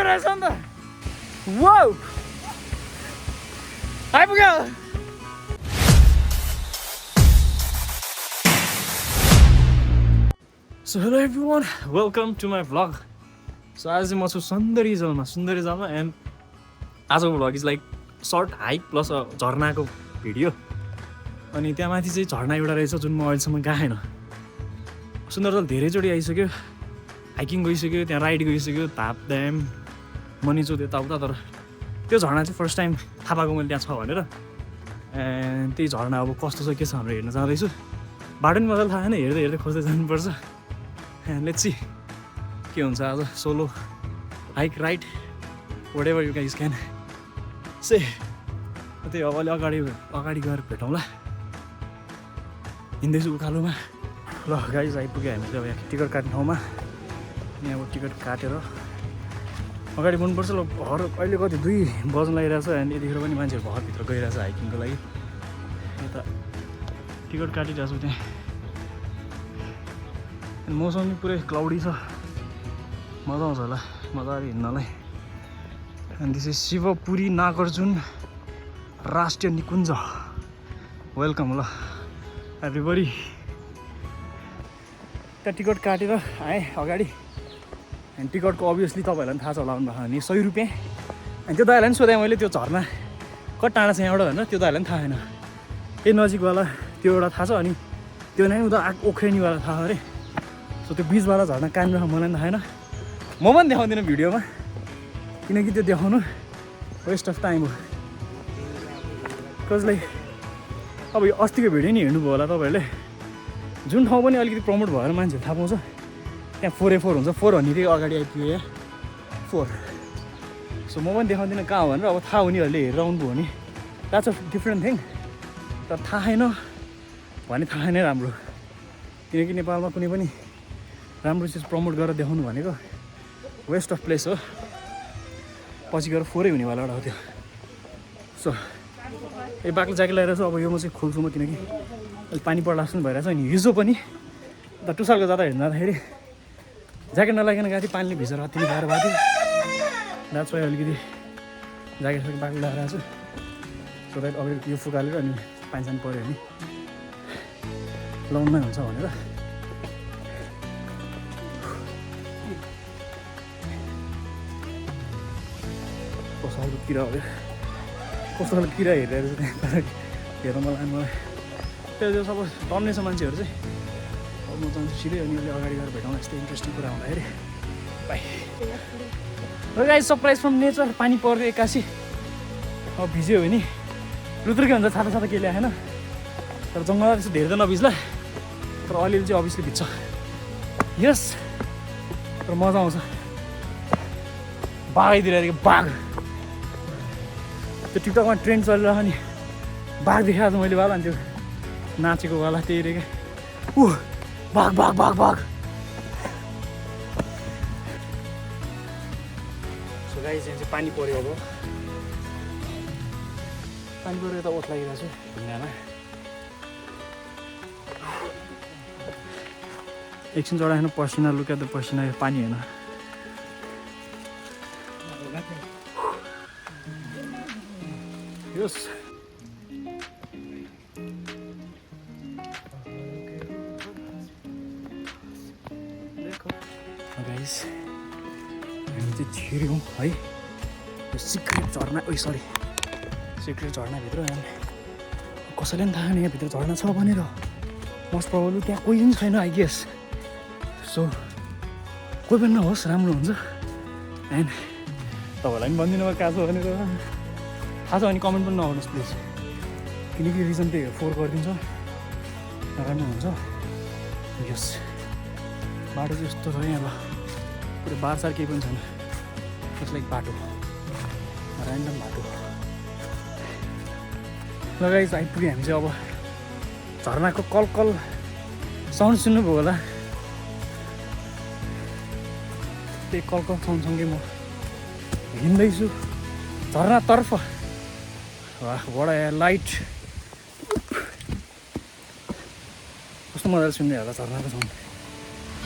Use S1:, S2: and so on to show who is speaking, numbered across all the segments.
S1: रहेछ नि त वाउ आइपुग्यो so hello everyone welcome to my vlog so आज चाहिँ म छु सुन्दरी जलमा एन्ड आजको vlog is like short hike plus झर्नाको भिडियो अनि त्यहाँ माथि चाहिँ झर्ना एउटा रहेछ जुन म अहिलेसम्म गएन सुन्दरजल धेरैचोटि आइसक्यो हाइकिङ गइसक्यो त्यहाँ राइड गइसक्यो धाप ड्याम मनिचोक यताउता तर त्यो झर्ना चाहिँ फर्स्ट टाइम थाहा पाएको मैले त्यहाँ छ भनेर एन्ड त्यही झर्ना अब कस्तो छ के छ भनेर हेर्न जाँदैछु बाटो पनि मजाले थाहा छैन हेर्दै हेर्दै खोज्दै जानुपर्छ एन्ड लेट्स सी के हुन्छ आज solo hike ride whatever you guys can say त्यही अब अलि अगाडि गएर भेटौँला हिँड्दैछु उकालोमा ल गाइज आइपुग्यो हामी चाहिँ अब यहाँ टिकट काट्ने ठाउँमा अनि अब टिकट काटेर अगाडि बन्नुपर्छ ल भर अहिले कति 2 बज्न लागिरहेछ अनि यतिखेर पनि मान्छेहरू भरभित्र गइरहेछ हाइकिङको लागि यता टिकट काटिरहेको छु त्यहाँ अनि मौसम पनि पुरै क्लाउडी छ मजा आउँछ होला मजाले हिँड्नलाई अनि त्यसै शिवपुरी नागार्जुन राष्ट्रिय निकुञ्ज वेलकम ल एभ्रिबडी त्यहाँ टिकट काटेर आएँ अगाडि अनि टिकटको अभियसली तपाईँहरूलाई पनि थाहा छ होला भने 100 रुपियाँ अनि त्यो दाइलाई पनि सोधेँ मैले त्यो झर्ना कति टाढा छ यहाँबाट भनेर त्यो दाइलाई पनि थाहा छैन त्यही नजिकवाला त्यो एउटा थाहा छ अनि त्यो नै उता ओख्रेनीवाला थाहा अरे सो त्यो बिचवाला झर्ना कहाँनिर मलाई पनि थाहा छैन म पनि देखाउँदिनँ भिडियोमा किनकि त्यो देखाउनु वेस्ट अफ टाइम हो कसलाई अब यो अस्तिको भिडियो नि हेर्नुभयो होला तपाईँहरूले जुन ठाउँ पनि अलिकति प्रमोट भएर मान्छेहरू थाहा पाउँछ त्यहाँ 4A4 हुन्छ 4 भन्ने अगाडि आइपुग्यो यहाँ 4 सो म पनि देखाउँदिनँ कहाँ हो भनेर अब थाहा हुनेहरूले हेरेर आउनुभयो भने द्याट्स अ डिफ्रेन्ट थिङ तर थाहा छैन भने थाहा नै राम्रो किनकि नेपालमा कुनै पनि राम्रो चिज प्रमोट गरेर देखाउनु भनेको वेस्ट अफ प्लेस हो पछि गएर 4 हुनेवाला एउटा हो त्यो सो यो बाक्लो ज्याकेट लगाएर चाहिँ अब यो म चाहिँ खोल्छु म किनकि अहिले पानी पर्ला जस्तो भइरहेछ अनि हिजो पनि अन्त टुसालको जाँदा हिँड्दाखेरि ज्याकेट नलागिकन गएको थिएँ पानीले भिजेर अति नै गाह्रो भएको थियो द्याट्स वाइ अलिकति ज्याकेट बाक्लो लगाएर छु सो द्याट अब यो फुकालेर अनि पानी सानी पऱ्यो भने लाउनमै हुन्छ भनेर कस्तो खालको किरा हो कस्तो खालको किरा हेरिरहेको छ त्यहाँ हेर्न मलाई त्यो सपोज टन्ने छ मान्छेहरू चाहिँ अब म जान्छु सिधै अनि उसले अगाडि गएर भेटाउन यस्तो इन्ट्रेस्टिङ कुरा हुँदाखेरि बाई र गाइस सरप्राइज फ्रम नेचर पानी पर्यो एक्कासी अब भिज्यो भने लुत्रुकै हुन्छ छाता छाता के ल्याएन तर जङ्गलमा त्यस्तो धेरै त नभिज्ला तर अलिअलि चाहिँ अभियसली भिज्छ यस तर मजा आउँछ बाघ आइदिरहेको बाघ त्यो टिकटकमा ट्रेन्ड चलिरहेको नि बाघ देखाएको मैले वाला अनि त्यो नाचेको वाला त्यही रे क्या बाघ बाघ बाघ बाघ सो गाइस यहाँ चाहिँ पानी पऱ्यो अब पानी पऱ्यो यता ओत लागिरहेको छु ढुङ्गामा एकछिन चढाएन पसिना लुक्या त पसिना यो पानी होइन यस गाइस हामी चाहिँ छिर्यौँ है यो सिक्रेट झर्ना सिक्रेट झर्नाभित्र कसैले पनि थाहा छैन यहाँभित्र झर्ना छ भनेर मोस्ट प्रब्लली त्यहाँ कोही पनि छैन आई गेस सो कोही पनि नहोस् राम्रो हुन्छ एन्ड तपाईँहरूलाई पनि भन्दिनँ म कहाँ छ भनेर थाहा छ भने कमेन्ट पनि नगर्नुहोस् प्लिज किनकि रिजन त्यही हो 4 गरिदिन्छ नराम्रो हुन्छ यस बाटो चाहिँ यस्तो छ यहाँ ल पुरै बारसार केही पनि छैन जस्ट लाइक बाटो ऱ्यान्डम बाटो लगाइस आइपुग्यो हामी चाहिँ अब झर्नाको कल साउन्ड सुन्नुभयो होला त्यही कल साउन्डसँगै म हिँड्दैछु झर्नातर्फ वाह बडा लाइट कस्तो मजाले सुन्ने होला झर्नाको साउन्ड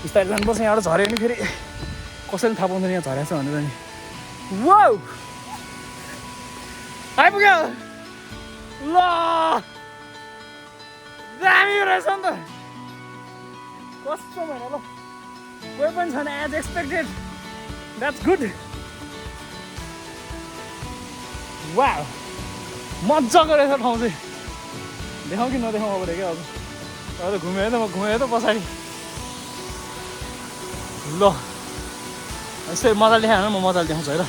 S1: बिस्तारै जानुपर्छ यहाँबाट झऱ्यो भने फेरि कसैले थाहा पाउँदैन यहाँ झरेको छ भनेर नि वाउ आइपुग्यो ल दामी रहेछ नि त कस्तो भएन ल कोही पनि छैन as expected that's good wow मजाको रहेछ ठाउँ चाहिँ देखाउँ कि नदेखाउँ अब क्या अब त घुमेँ त म घुमेँ त पछाडि ल यसरी मजाले देखाएन म मजाले देखाउँछु है ल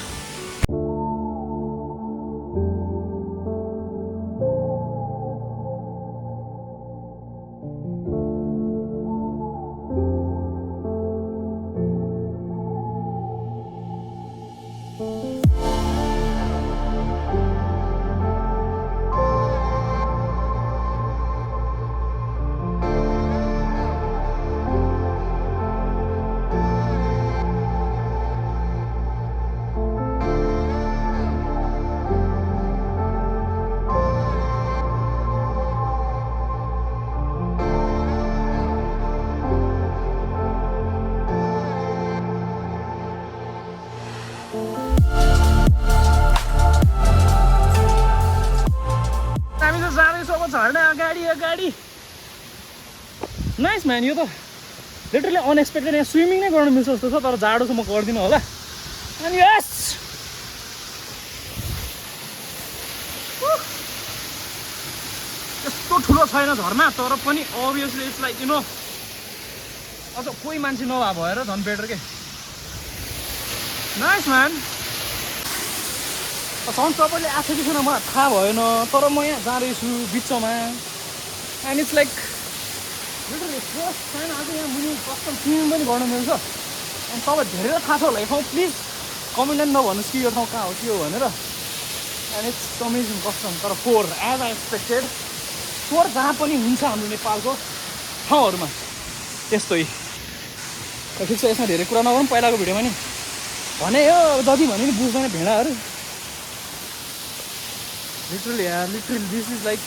S1: झर्ना अगाडि नाइस म्यान यो त लिटरली अनएक्सपेक्टेड यहाँ स्विमिङ नै गर्न मिल्छ जस्तो छ तर जाडो छ म गर्दिनँ होला अनि यस यस्तो ठुलो छैन झर्ना तर पनि obviously it's like you know अझ कोही मान्छे नभए भएर झन् बेटर के नाइस म्यान सन्च तपाईँले आएको कि छैन मलाई थाहा भएन तर म यहाँ जाँदैछु बिचमा and it's like literally first time आज यहाँ मुनि कस्टम स्विमिङ पनि गर्न मिल्छ अनि तपाईँ धेरै थाहा छ होला यो ठाउँ प्लिज कमेन्ट नभन्नुहोस् कि यो ठाउँ कहाँ हो के हो भनेर एन्ड इट्स अमेजिङ कस्टम तर for as I expected for जहाँ पनि हुन्छ हाम्रो नेपालको ठाउँहरूमा त्यस्तै ठिक छ यसमा धेरै कुरा नगरौँ पहिलाको भिडियोमा नि भने हो जति भने नि बुझ्दैन भेडाहरू literally this is like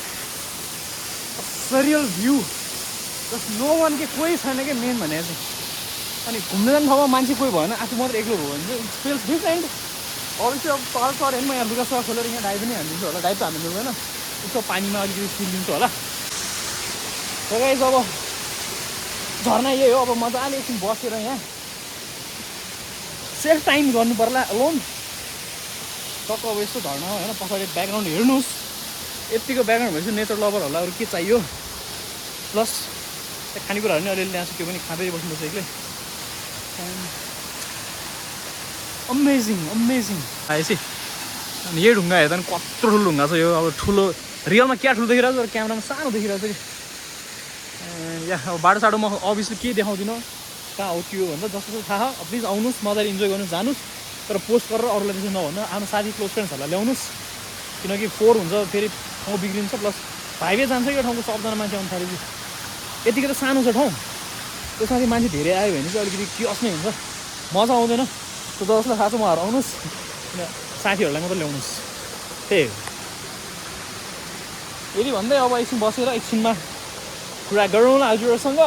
S1: surreal view just no one के कोही छैन क्या मेन भनेर चाहिँ अनि घुम्न जाने ठाउँमा मान्छे कोही भएन आफू मात्र एक्लो भयो भने चाहिँ इट्स फिल्स डिफ्रेन्ट अभियसली अब तल चढ्यो भने म यहाँ लुगा सुगा खोलेर यहाँ डाइभ पनि हालिदिन्छु होला डाइभ त हाल्नु मिल्दैन यसो पानीमा अलिकति फिलिदिन्छु होला र गाइस अब झर्ना यही हो अब मजाले एकछिन बसेर यहाँ सेल्फ टाइम गर्नु पर्ला लोन टक्क अब यस्तो झर्ना होइन पछाडि ब्याकग्राउन्ड हेर्नुहोस् यतिको ब्याकग्राउन्ड भनेपछि नेचर लभरहरूलाई अरू के चाहियो प्लस खानेकुराहरू पनि अलिअलि ल्याएको छु त्यो पनि खाँदै बस्नुपर्छ एक्लै अमेजिङ आएपछि अनि यही ढुङ्गा हेर्दा पनि कत्रो ठुलो ढुङ्गा छ यो अब ठुलो रियलमा क्या ठुलो देखिरहेको छ तर क्यामेरामा सानो देखिरहेको छ कि या अब बाटो म अभियसली केही देखाउँदिनँ कहाँ हो के हो भन्दा जस्तो थाहा प्लिज आउनुहोस् मजाले इन्जोय गर्नु जानुहोस् तर पोस्ट गरेर अरूलाई त्यसो नभन्नु आफ्नो साथी क्लोज फ्रेन्ड्सहरूलाई ल्याउनुहोस् किनकि फोर हुन्छ फेरि ठाउँ बिग्रिन्छ प्लस हाइवे जान्छ यो ठाउँको सबजना मान्छे आउनु थालेपछि यतिकै त सानो छ ठाउँ त्यसमा चाहिँ मान्छे धेरै आयो भने चाहिँ अलिकति कियोस् नै हुन्छ मजा आउँदैन त्यो जसलाई थाहा छ उहाँहरू आउनुहोस् साथीहरूलाई मात्रै ल्याउनुहोस् त्यही हो यदि भन्दै अब एकछिन बसेर एकछिनमा कुरा गरौँला हजुरहरूसँग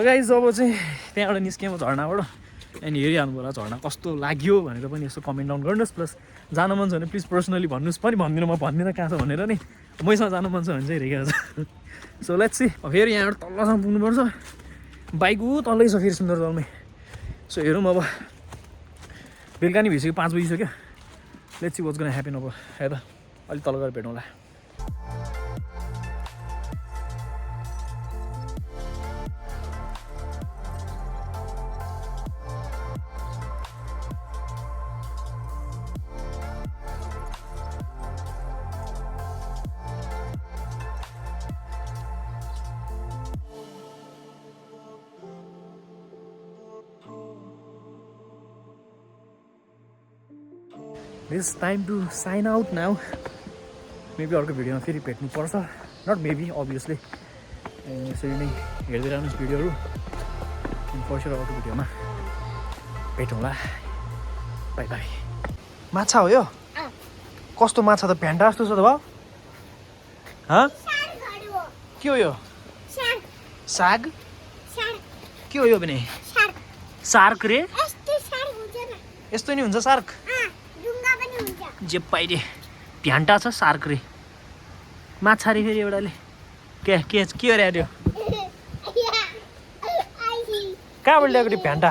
S1: गाइस अब चाहिँ त्यहाँबाट निस्क्यौँ झर्नाबाट अनि हेरिहाल्नु होला झर्ना कस्तो लाग्यो भनेर पनि यसो कमेन्ट डाउन गर्नुहोस् प्लस जानु मन छ भने प्लिज पर्सनली भन्नुहोस् पनि भन्दिनँ म भन्दिनँ कहाँ छ भनेर नि मैसँग जानु मन छ भने चाहिँ हेरेको छ सो लेट्स सी फेरि यहाँबाट तलसम्म पुग्नुपर्छ बाइक ऊ तल्लै छ फेरि सुन्दरजलमै सो हेरौँ अब बेलुका नि भइसक्यो 5 बजिसक्यो let's see what's gonna happen अब हेर अलिक तल गएर भेटौँला This time to sign out now. Maybe अर्को भिडियोमा फेरि भेट्नुपर्छ. Not maybe, obviously. यसरी नै हेर्दै रहनुहोस् भिडियोहरू. फर स्योर अर्को भिडियोमा भेटौँला. By by. माछा हो यो? कस्तो माछा त भ्यान्टा जस्तो छ त भयो? के हो यो? साग? के हो यो भने? सार्क रे? यस्तो नि हुन्छ सार्क? जे पाइरे भ्यान्टा छ सार्क रे. माछा रे फेरि एउटाले. के अरे यो? कहाँबाट ल्याएको त्यो भ्यान्टा?